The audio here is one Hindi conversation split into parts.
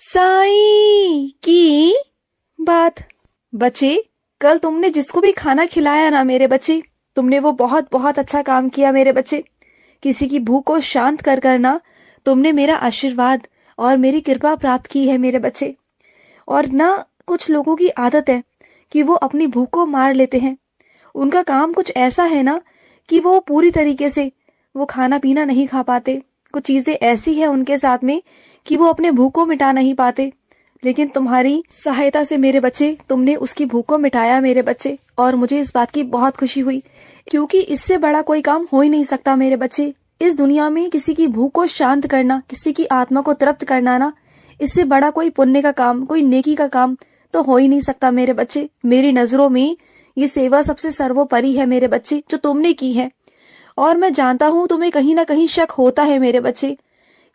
साईं की बात। बच्चे, कल तुमने जिसको भी खाना खिलाया ना मेरे बच्चे, तुमने वो बहुत बहुत अच्छा काम किया मेरे बच्चे। किसी की भूख को शांत कर कर ना तुमने मेरा आशीर्वाद और मेरी कृपा प्राप्त की है मेरे बच्चे। और ना कुछ लोगों की आदत है कि वो अपनी भूख को मार लेते हैं। उनका काम कुछ ऐसा है ना कि वो पूरी तरीके से वो खाना पीना नहीं खा पाते। कुछ चीजें ऐसी है उनके साथ में कि वो अपने भूख को मिटा नहीं पाते। लेकिन तुम्हारी सहायता से मेरे बच्चे तुमने उसकी भूख को मिटाया मेरे बच्चे, और मुझे इस बात की बहुत खुशी हुई, क्योंकि इससे बड़ा कोई काम हो ही नहीं सकता मेरे बच्चे। इस दुनिया में किसी की भूख को शांत करना, किसी की आत्मा को तृप्त करना ना, इससे बड़ा कोई पुण्य का काम, कोई नेकी का काम तो हो ही नहीं सकता मेरे बच्चे। मेरी नजरों में ये सेवा सबसे सर्वोपरि है मेरे बच्चे, जो तुमने की है। और मैं जानता हूँ तुम्हें कहीं ना कहीं शक होता है मेरे बच्चे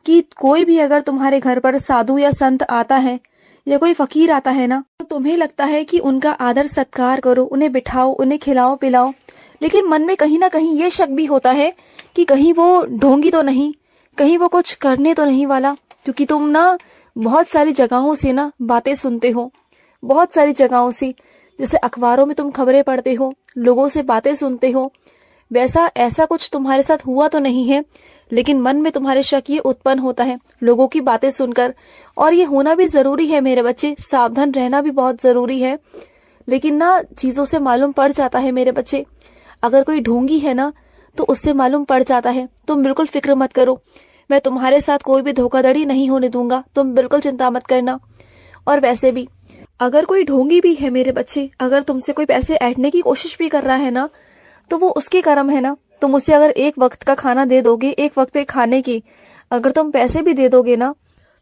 कि कोई भी अगर तुम्हारे घर पर साधु या संत आता है या कोई फकीर आता है ना, तो तुम्हें लगता है कि उनका आदर सत्कार करो, उन्हें बिठाओ, उन्हें खिलाओ पिलाओ। लेकिन मन में कहीं ना कहीं ये शक भी होता है कि कहीं वो ढोंगी तो नहीं, कहीं वो कुछ करने तो नहीं वाला। क्योंकि तुम ना बहुत सारी जगहों से ना बातें सुनते हो, बहुत सारी जगहों से, जैसे अखबारों में तुम खबरें पढ़ते हो, लोगों से बातें सुनते हो। वैसा ऐसा कुछ तुम्हारे साथ हुआ तो नहीं है, लेकिन मन में तुम्हारे शक ये उत्पन्न होता है लोगों की बातें सुनकर। और ये होना भी जरूरी है मेरे बच्चे, सावधान रहना भी बहुत जरूरी है। लेकिन ना चीजों से मालूम पड़ जाता है मेरे बच्चे। अगर कोई ढोंगी है ना तो उससे मालूम पड़ जाता है। तुम बिल्कुल फिक्र मत करो, मैं तुम्हारे साथ कोई भी धोखाधड़ी नहीं होने दूंगा, तुम बिल्कुल चिंता मत करना। और वैसे भी अगर कोई ढोंगी भी है मेरे बच्चे, अगर तुमसे कोई पैसे ऐंठने की कोशिश भी कर रहा है ना, तो वो उसके कर्म है ना। तुम उसे अगर एक वक्त का खाना दे दोगे, एक वक्त के खाने की अगर तुम पैसे भी दे दोगे ना,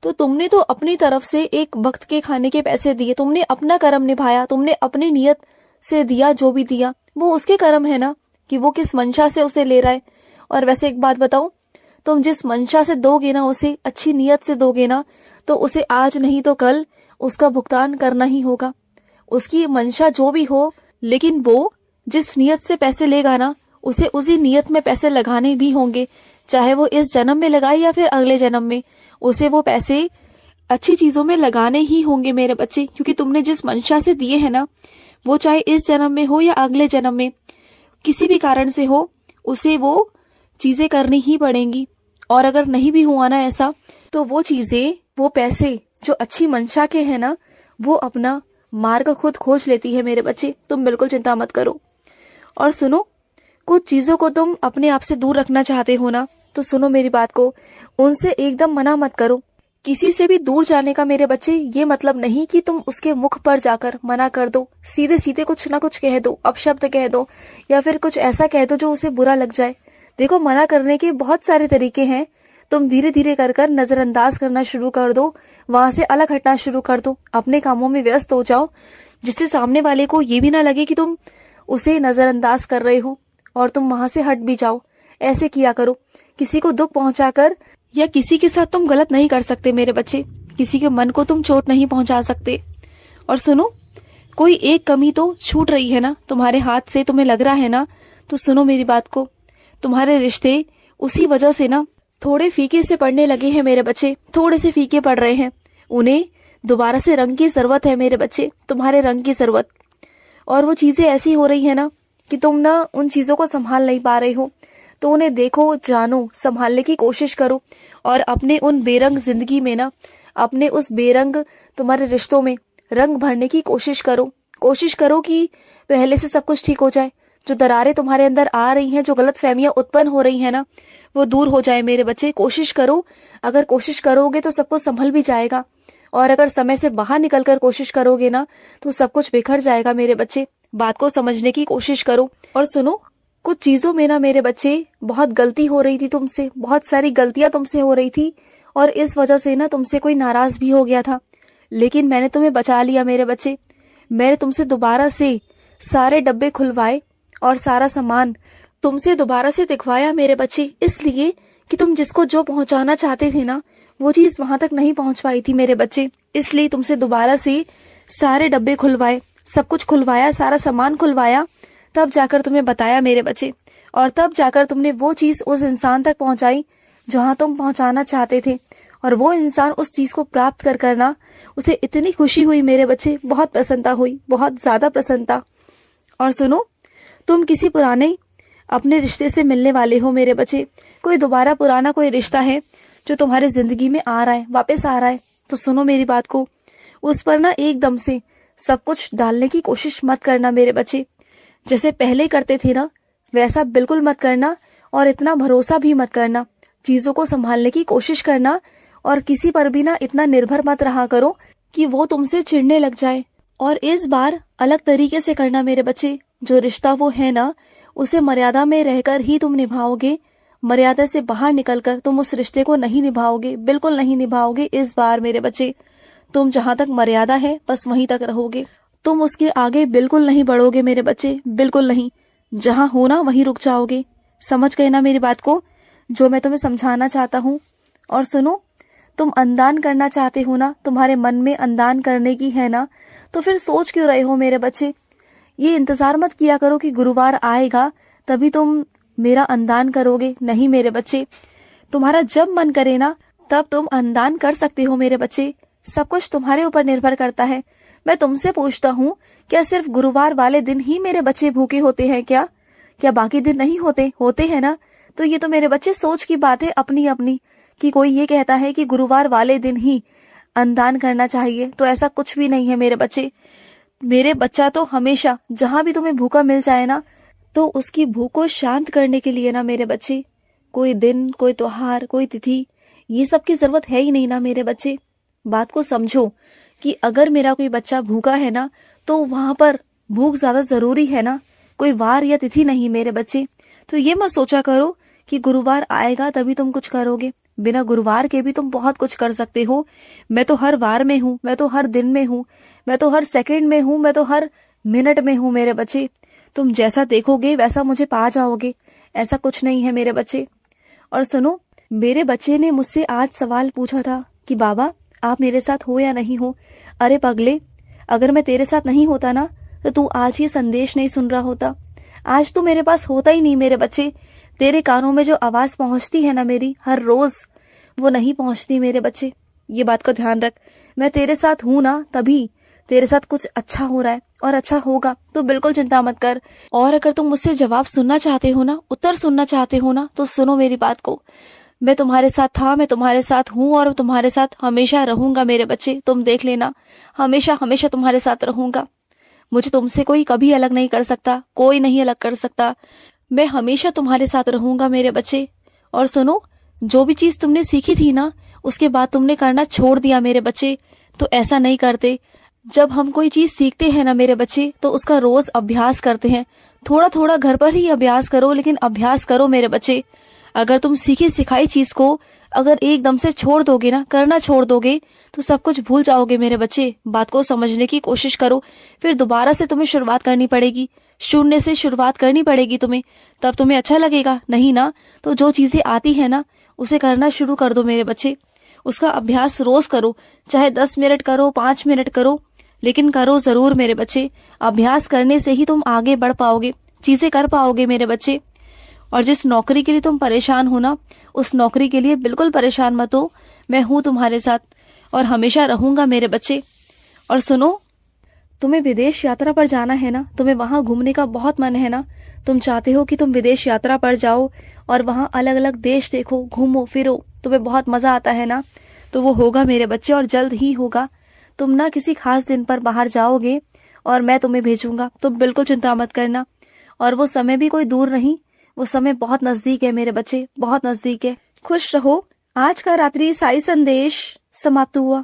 तो तुमने तो अपनी तरफ से एक वक्त के खाने के पैसे दिए, तुमने अपना कर्म निभाया, तुमने अपनी नियत से दिया, जो भी दिया वो उसके कर्म है ना कि वो किस मंशा से उसे ले रहा है। और वैसे एक बात बताऊं, तुम जिस मंशा से दोगे ना, उसे अच्छी नियत से दोगे ना, तो उसे आज नहीं तो कल उसका भुगतान करना ही होगा। उसकी मंशा जो भी हो, लेकिन वो जिस नियत से पैसे लेगा ना, उसे उसी नियत में पैसे लगाने भी होंगे। चाहे वो इस जन्म में लगाए या फिर अगले जन्म में, उसे वो पैसे अच्छी चीजों में लगाने ही होंगे मेरे बच्चे। क्योंकि तुमने जिस मंशा से दिए है ना, वो चाहे इस जन्म में हो या अगले जन्म में, किसी भी कारण से हो, उसे वो चीजें करनी ही पड़ेंगी। और अगर नहीं भी हुआ ना ऐसा, तो वो चीजें, वो पैसे जो अच्छी मंशा के है ना, वो अपना मार्ग खुद खोज लेती है मेरे बच्चे। तुम बिल्कुल चिंता मत करो। और सुनो, कुछ चीजों को तुम अपने आप से दूर रखना चाहते हो ना, तो सुनो मेरी बात को, उनसे एकदम मना मत करो। किसी से भी दूर जाने का मेरे बच्चे ये मतलब नहीं कि तुम उसके मुख पर जाकर मना कर दो, सीधे सीधे कुछ ना कुछ कह दो, अपशब्द कह दो, या फिर कुछ ऐसा कह दो जो उसे बुरा लग जाए। देखो, मना करने के बहुत सारे तरीके हैं। तुम धीरे धीरे कर कर नजरअंदाज करना शुरू कर दो, वहां से अलग हटना शुरू कर दो, अपने कामों में व्यस्त हो जाओ, जिससे सामने वाले को ये भी ना लगे कि तुम उसे नजरअंदाज कर रहे हो और तुम वहां से हट भी जाओ। ऐसे किया करो। किसी को दुख पहुंचाकर या किसी के साथ तुम गलत नहीं कर सकते मेरे बच्चे, किसी के मन को तुम चोट नहीं पहुंचा सकते। और सुनो, कोई एक कमी तो छूट रही है ना तुम्हारे हाथ से, तुम्हें लग रहा है ना, तो सुनो मेरी बात को, तुम्हारे रिश्ते उसी वजह से ना थोड़े फीके से पड़ने लगे हैं मेरे बच्चे, थोड़े से फीके पड़ रहे हैं। उन्हें दोबारा से रंग की जरूरत है मेरे बच्चे, तुम्हारे रंग की जरूरत। और वो चीजें ऐसी हो रही है ना कि तुम ना उन चीजों को संभाल नहीं पा रहे हो, तो उन्हें देखो, जानो, संभालने की कोशिश करो। और अपने उन बेरंग जिंदगी में ना, अपने उस बेरंग तुम्हारे रिश्तों में रंग भरने की कोशिश करो। कोशिश करो कि पहले से सब कुछ ठीक हो जाए। जो दरारें तुम्हारे अंदर आ रही हैं, जो गलत फहमियां उत्पन्न हो रही है ना, वो दूर हो जाए मेरे बच्चे। कोशिश करो, अगर कोशिश करोगे तो सब कुछ संभल भी जाएगा। और अगर समय से बाहर निकलकर कोशिश करोगे ना, तो सब कुछ बिखर जाएगा मेरे बच्चे। बात को समझने की कोशिश करो। और सुनो, कुछ चीजों में ना मेरे बच्चे बहुत गलती हो रही थी तुमसे, बहुत सारी गलतियां तुमसे हो रही थी, और इस वजह से ना तुमसे कोई नाराज भी हो गया था। लेकिन मैंने तुम्हें बचा लिया मेरे बच्चे। मैंने तुमसे दोबारा से सारे डब्बे खुलवाए और सारा सामान तुमसे दोबारा से दिखवाया मेरे बच्चे, इसलिए कि तुम जिसको जो पहुंचाना चाहते थे ना, वो चीज वहां तक नहीं पहुंच पाई थी मेरे बच्चे। इसलिए तुमसे दोबारा से सारे डब्बे खुलवाए, सब कुछ खुलवाया, सारा सामान खुलवाया, तब जाकर तुम्हें बताया मेरे बच्चे। और तब जाकर तुमने वो चीज उस इंसान तक पहुंचाई जहां तुम पहुंचाना चाहते थे। और वो इंसान उस चीज को प्राप्त कर करना उसे इतनी खुशी हुई मेरे बच्चे, बहुत प्रसन्नता हुई, बहुत ज्यादा प्रसन्नता। और सुनो, तुम किसी पुराने अपने रिश्ते से मिलने वाले हो मेरे बच्चे। कोई दोबारा पुराना कोई रिश्ता है जो तुम्हारे जिंदगी में आ रहा है, वापस आ रहा है। तो सुनो मेरी बात को, उस पर ना एकदम से सब कुछ डालने की कोशिश मत करना मेरे बच्चे। जैसे पहले करते थे ना, वैसा बिल्कुल मत करना, और इतना भरोसा भी मत करना। चीजों को संभालने की कोशिश करना, और किसी पर भी ना इतना निर्भर मत रहा करो कि वो तुमसे चिढ़ने लग जाए। और इस बार अलग तरीके से करना मेरे बच्चे। जो रिश्ता वो है ना, उसे मर्यादा में रहकर ही तुम निभाओगे। मर्यादा से बाहर निकलकर तुम उस रिश्ते को नहीं निभाओगे, बिल्कुल नहीं निभाओगे। इस बार मेरे बच्चे, तुम जहां तक मर्यादा है बस वहीं तक रहोगे। तुम उसके आगे बिल्कुल नहीं बढ़ोगे मेरे बच्चे, बिल्कुल नहीं। जहां हो ना वहीं रुक जाओगे। समझ गए ना मेरी बात को, जो मैं तुम्हें समझाना चाहता हूँ। और सुनो, तुम अंदान करना चाहते हो ना, तुम्हारे मन में अंदान करने की है ना, तो फिर सोच क्यों रहे हो मेरे बच्चे। ये इंतजार मत किया करो कि गुरुवार आएगा तभी तुम मेरा अंदान करोगे। नहीं मेरे बच्चे, तुम्हारा जब मन करे ना तब तुम अंदान कर सकते हो मेरे बच्चे। सब कुछ तुम्हारे ऊपर निर्भर करता है। मैं तुमसे पूछता हूँ, क्या सिर्फ गुरुवार वाले दिन ही मेरे बच्चे भूखे होते हैं क्या? क्या बाकी दिन नहीं होते? होते हैं ना। तो ये तो मेरे बच्चे सोच की बात है अपनी अपनी, कि कोई ये कहता है कि गुरुवार वाले दिन ही अंदान करना चाहिए, तो ऐसा कुछ भी नहीं है मेरे बच्चे। मेरे बच्चा तो हमेशा जहां भी तुम्हें भूखा मिल जाए ना, तो उसकी भूख को शांत करने के लिए ना मेरे बच्चे, कोई दिन, कोई त्योहार, कोई तिथि, ये सब की जरूरत है ही नहीं ना मेरे बच्चे। बात को समझो कि अगर मेरा कोई बच्चा भूखा है ना, तो वहां पर भूख ज्यादा जरूरी है ना, कोई वार या तिथि नहीं मेरे बच्चे। तो ये मत सोचा करो कि गुरुवार आएगा तभी तुम कुछ करोगे। बिना गुरुवार के भी तुम बहुत कुछ कर सकते हो। मैं तो हर वार में हूँ, मैं तो हर दिन में हूँ, मैं तो हर सेकंड में हूँ, मैं तो हर मिनट में हूँ मेरे बच्चे। तुम जैसा देखोगे वैसा मुझे पा जाओगे, ऐसा कुछ नहीं है मेरे बच्चे। और सुनो, मेरे बच्चे ने मुझसे आज सवाल पूछा था कि बाबा आप मेरे साथ हो या नहीं हो। अरे पगले, अगर मैं तेरे साथ नहीं होता ना, तो तू आज ये संदेश नहीं सुन रहा होता। आज तू मेरे पास होता ही नहीं मेरे बच्चे। तेरे कानों में जो आवाज पहुंचती है ना मेरी हर रोज, वो नहीं पहुंचती मेरे बच्चे। ये बात का ध्यान रख। मैं तेरे साथ हूं ना, तभी तेरे साथ कुछ अच्छा हो रहा है और अच्छा होगा, तो बिल्कुल चिंता मत कर। और अगर तुम मुझसे जवाब सुनना चाहते हो ना, उत्तर सुनना चाहते हो ना, तो सुनो मेरी बात को। मैं तुम्हारे साथ था, मैं तुम्हारे साथ हूँ और तुम्हारे साथ हमेशा रहूंगा मेरे बच्चे। तुम देख लेना, हमेशा हमेशा तुम्हारे साथ रहूंगा। मुझे तुमसे कोई कभी अलग नहीं कर सकता, कोई नहीं अलग कर सकता। मैं हमेशा तुम्हारे साथ रहूंगा मेरे बच्चे। और सुनो, जो भी चीज तुमने सीखी थी ना, उसके बाद तुमने करना छोड़ दिया मेरे बच्चे, तो ऐसा नहीं करते। जब हम कोई चीज सीखते हैं ना मेरे बच्चे, तो उसका रोज अभ्यास करते हैं। थोड़ा थोड़ा घर पर ही अभ्यास करो, लेकिन अभ्यास करो मेरे बच्चे। अगर तुम सीखी सिखाई चीज को अगर एकदम से छोड़ दोगे ना, करना छोड़ दोगे, तो सब कुछ भूल जाओगे मेरे बच्चे। बात को समझने की कोशिश करो, फिर दोबारा से तुम्हें शुरुआत करनी पड़ेगी, शून्य से शुरुआत करनी पड़ेगी तुम्हें, तब तुम्हें अच्छा लगेगा। नहीं ना, तो जो चीजें आती है ना, उसे करना शुरू कर दो मेरे बच्चे। उसका अभ्यास रोज करो, चाहे 10 मिनट करो, 5 मिनट करो, लेकिन करो जरूर मेरे बच्चे। अभ्यास करने से ही तुम आगे बढ़ पाओगे, चीजें कर पाओगे मेरे बच्चे। और जिस नौकरी के लिए तुम परेशान हो ना, उस नौकरी के लिए बिल्कुल परेशान मत हो। मैं हूं तुम्हारे साथ और हमेशा रहूंगा मेरे बच्चे। और सुनो, तुम्हें विदेश यात्रा पर जाना है ना, तुम्हें वहां घूमने का बहुत मन है ना, तुम चाहते हो कि तुम विदेश यात्रा पर जाओ और वहां अलग अलग देश देखो, घूमो फिरो, तुम्हें बहुत मजा आता है ना, तो वो होगा मेरे बच्चे और जल्द ही होगा। तुम ना किसी खास दिन पर बाहर जाओगे और मैं तुम्हें भेजूंगा, तुम बिल्कुल चिंता मत करना। और वो समय भी कोई दूर नहीं, वो समय बहुत नजदीक है मेरे बच्चे, बहुत नजदीक है। खुश रहो। आज का रात्रि साई संदेश समाप्त हुआ।